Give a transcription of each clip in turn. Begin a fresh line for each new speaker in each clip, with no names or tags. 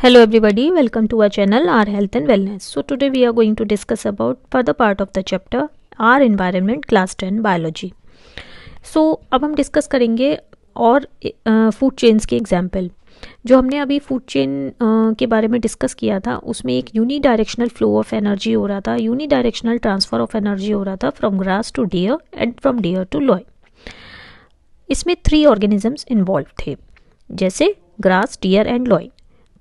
Hello everybody, welcome to our channel our health and wellness. So today we are going to discuss about further part of the chapter our environment class 10 biology. So अब हम discuss करेंगे और food chains के example. जो हमने अभी food chain के बारे में डिस्कस किया था उसमें एक unidirectional flow of energy हो रहा था, unidirectional transfer of energy हो रहा था from grass to deer and from deer to lion. इसमें 3 ऑर्गेनिजम्स इन्वॉल्व थे जैसे ग्रास, डियर एंड लॉय.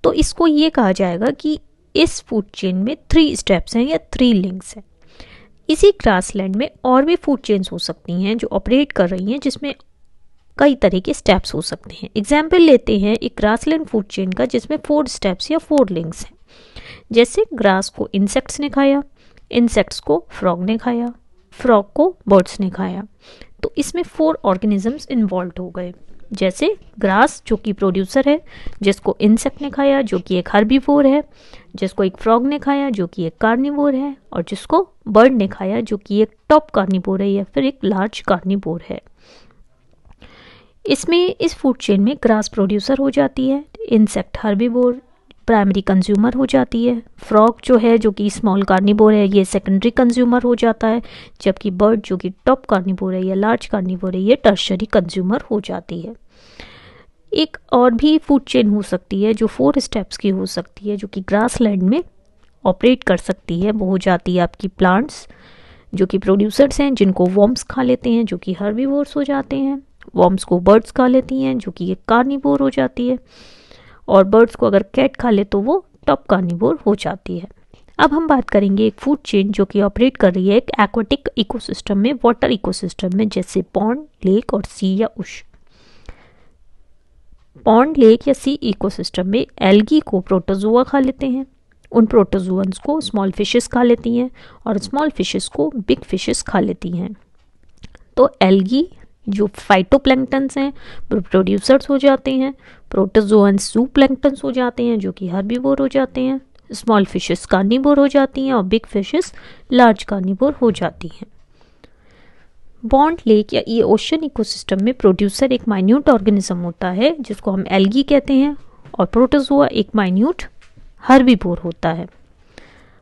तो इसको ये कहा जाएगा कि इस फूड चेन में 3 स्टेप्स हैं या 3 लिंक्स हैं. इसी ग्रासलैंड में और भी फूड चेन्स हो सकती हैं जो ऑपरेट कर रही हैं जिसमें कई तरह के स्टेप्स हो सकते हैं. एग्जाम्पल लेते हैं एक ग्रासलैंड फूड चेन का जिसमें 4 स्टेप्स या 4 लिंक्स हैं. जैसे ग्रास को इंसेक्ट्स ने खाया, इंसेक्ट्स को फ्रॉग ने खाया, फ्रॉग को बर्ड्स ने खाया. तो इसमें 4 ऑर्गेनिजम्स इन्वॉल्व हो गए. जैसे ग्रास जो कि प्रोड्यूसर है, जिसको इंसेक्ट ने खाया जो कि एक हर्बीवोर है, जिसको एक फ्रॉग ने खाया जो कि एक कार्निवोर है, और जिसको बर्ड ने खाया जो कि एक टॉप कार्निवोर है या फिर एक लार्ज कार्निवोर है. इसमें इस फूड चेन में ग्रास प्रोड्यूसर हो जाती है, इंसेक्ट हर्बीवोर प्राइमरी कंज्यूमर हो जाती है, फ्रॉग जो है जो कि स्मॉल कार्निवोर है ये सेकेंडरी कंज्यूमर हो जाता है, जबकि बर्ड जो कि टॉप कार्निवोर है या लार्ज कार्निवोर है ये टर्शरी कंज्यूमर हो जाती है. एक और भी फूड चेन हो सकती है जो 4 स्टेप्स की हो सकती है जो कि ग्रासलैंड में ऑपरेट कर सकती है. वो हो जाती है आपकी प्लांट्स जो कि प्रोड्यूसर्स हैं जिनको वॉर्म्स खा लेते हैं जो कि हर्बीवोर्स हो जाते हैं, वॉर्म्स को बर्ड्स खा लेती हैं जो कि एक कार्निवोर हो जाती है, और बर्ड्स को अगर कैट खा ले तो वो टॉप कार्निवोर हो जाती है. अब हम बात करेंगे एक फूड चेन जो कि ऑपरेट कर रही है एक एक्वाटिक इकोसिस्टम में, वाटर इकोसिस्टम में, जैसे पॉन्ड, लेक और सी या उश. पॉन्ड, लेक या सी इकोसिस्टम में एल्गी को प्रोटोजोआ खा लेते हैं, उन प्रोटोजोअन्स को स्मॉल फिशेस खा लेती हैं और स्मॉल फिशेस को बिग फिशेस खा लेती हैं. तो एल्गी जो फाइटोप्लैंक्टन्स हैं प्रोड्यूसर्स हो जाते हैं, प्रोटोजोअन्स जूप्लैंक्टन्स हो जाते हैं जो कि हर्बीवोर हो जाते हैं, स्मॉल फिशेस कार्निवोर हो जाती हैं और बिग फिशेस लार्ज कार्निवोर हो जाती हैं. बॉन्ड, लेक या ये ओशन इकोसिस्टम में प्रोड्यूसर एक माइन्यूट ऑर्गेनिज्म होता है जिसको हम एल्गी कहते हैं, और प्रोटोजोआ एक माइन्यूट हर्बीवोर होता है.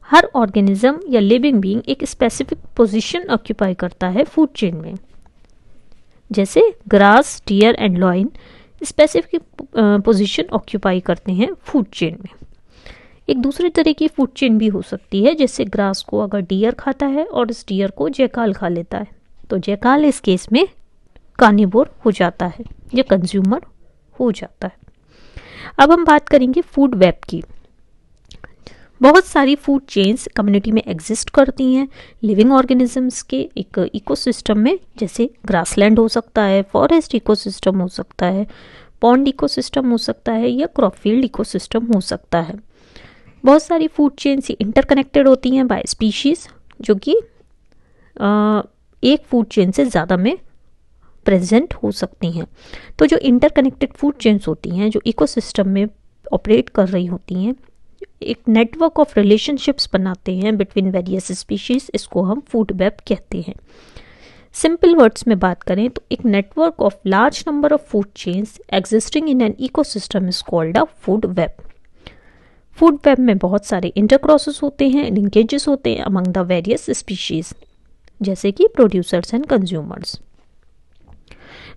हर ऑर्गेनिज्म या लिविंग बीइंग एक स्पेसिफिक पोजीशन ऑक्यूपाई करता है फूड चेन में. जैसे grass, deer and lion specific position occupy करते हैं फूड चेन में. एक दूसरे तरह की फूड चेन भी हो सकती है जैसे ग्रास को अगर डियर खाता है और इस डियर को जैकाल खा लेता है तो जैकाल इस केस में कार्निवोर हो जाता है या कंज्यूमर हो जाता है. अब हम बात करेंगे फूड वेब की. बहुत सारी फूड चेन्स कम्युनिटी में एग्जिस्ट करती हैं लिविंग ऑर्गेनिजम्स के एक इकोसिस्टम में. जैसे ग्रासलैंड हो सकता है, फॉरेस्ट इकोसिस्टम हो सकता है, पॉन्ड इकोसिस्टम हो सकता है या क्रॉपफील्ड इकोसिस्टम हो सकता है. बहुत सारी फूड चेन्स इंटरकनेक्टेड होती हैं बाय स्पीशीज जो कि एक फूड चेन से ज़्यादा में प्रेजेंट हो सकती हैं. तो जो इंटरकनेक्टेड फूड चेन्स होती हैं जो इकोसिस्टम में ऑपरेट कर रही होती हैं एक नेटवर्क ऑफ रिलेशनशिप्स बनाते हैं बिटवीन वेरियस स्पीशीज, इसको हम फूड वेब कहते हैं. सिंपल वर्ड्स में बात करें तो एक network of large number of food chains existing in an ecosystem is called a food web. Food web में बहुत सारे इंटरक्रॉसेस होते हैं, लिंकेजेस होते हैं अमंग द वेरियस स्पीशीज जैसे कि प्रोड्यूसर्स एंड कंज्यूमर्स.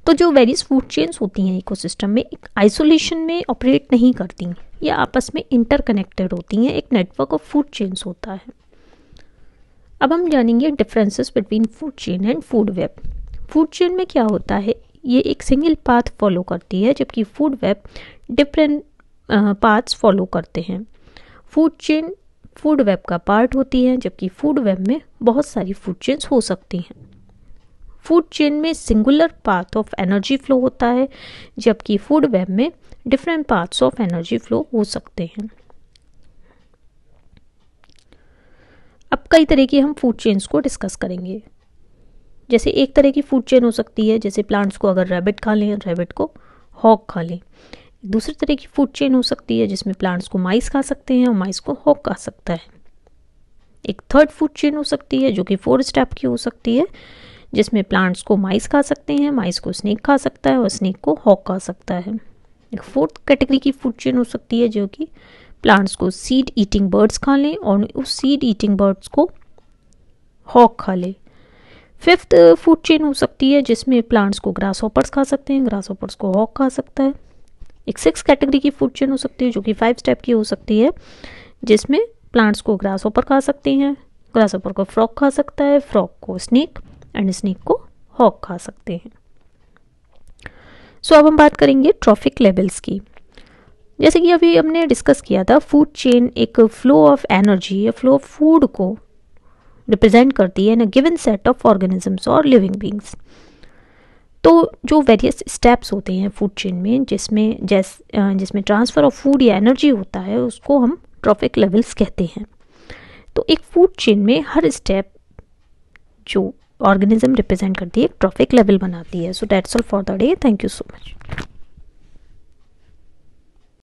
तो जो वेरियस फूड चेन्स होती हैं इकोसिस्टम में एक आइसोलेशन में ऑपरेट नहीं करती, या आपस में इंटरकनेक्टेड होती हैं, एक नेटवर्क ऑफ फूड चेन्स होता है. अब हम जानेंगे differences between food chain and food web. Food chain में क्या होता है, ये एक सिंगल पाथ फॉलो करती है जबकि food web different paths follow करते हैं. फूड चेन फूड वेब का पार्ट होती है जबकि फूड वेब में बहुत सारी फूड चेन्स हो सकती हैं. फूड चेन में singular path of energy flow होता है जबकि फूड वेब में different paths of energy flow हो सकते हैं. अब कई तरह की हम फूड चेन्स को डिस्कस करेंगे. जैसे एक तरह की फूड चेन हो सकती है जैसे प्लांट्स को अगर रैबिट खा लें, रैबिट को हॉग खा लें. दूसरी तरह की फूड चेन हो सकती है जिसमें प्लांट्स को माइस खा सकते हैं और माइस को हॉग खा सकता है. एक थर्ड फूड चेन हो सकती है जो कि 4 स्टेप की हो सकती है जिसमें प्लांट्स को माइस खा सकते हैं, माइस को स्नेक खा सकता है और स्नेक को हॉग खा सकता है. एक 4th कैटेगरी की फूड चेन हो सकती है जो कि प्लांट्स को सीड ईटिंग बर्ड्स खा लें और उस सीड ईटिंग बर्ड्स को हॉक खा ले। फिफ्थ फूड चेन हो सकती है जिसमें प्लांट्स को ग्रास हॉपर्स खा सकते हैं, ग्रास हॉपर्स को हॉक खा सकता है। एक सिक्स कैटेगरी की फूड चेन हो सकती है जो कि 5 स्टेप की हो सकती है, जिसमें प्लांट्स को ग्रास हॉपर खा सकते हैं, ग्रास हॉपर को फ्रॉग खा सकता है, फ्रॉग को स्नेक एंड स्नेक को हॉक खा सकते हैं। सो अब हम बात करेंगे ट्रॉफिक लेवल्स की। जैसे कि अभी हमने डिस्कस किया था, फूड चेन एक फ्लो ऑफ एनर्जी या फ्लो ऑफ फूड को रिप्रेजेंट करती है in a given set of organisms और लिविंग बींग्स। तो जो वेरियस स्टेप्स होते हैं फूड चेन में, जिसमें ट्रांसफ़र ऑफ फूड या एनर्जी होता है, उसको हम ट्रॉफिक लेवल्स कहते हैं। तो एक फूड चेन में हर स्टेप जो ऑर्गेनिज्म रिप्रेजेंट करती है एक ट्रॉफिक लेवल बनाती है। So that's all for the day. Thank you so much.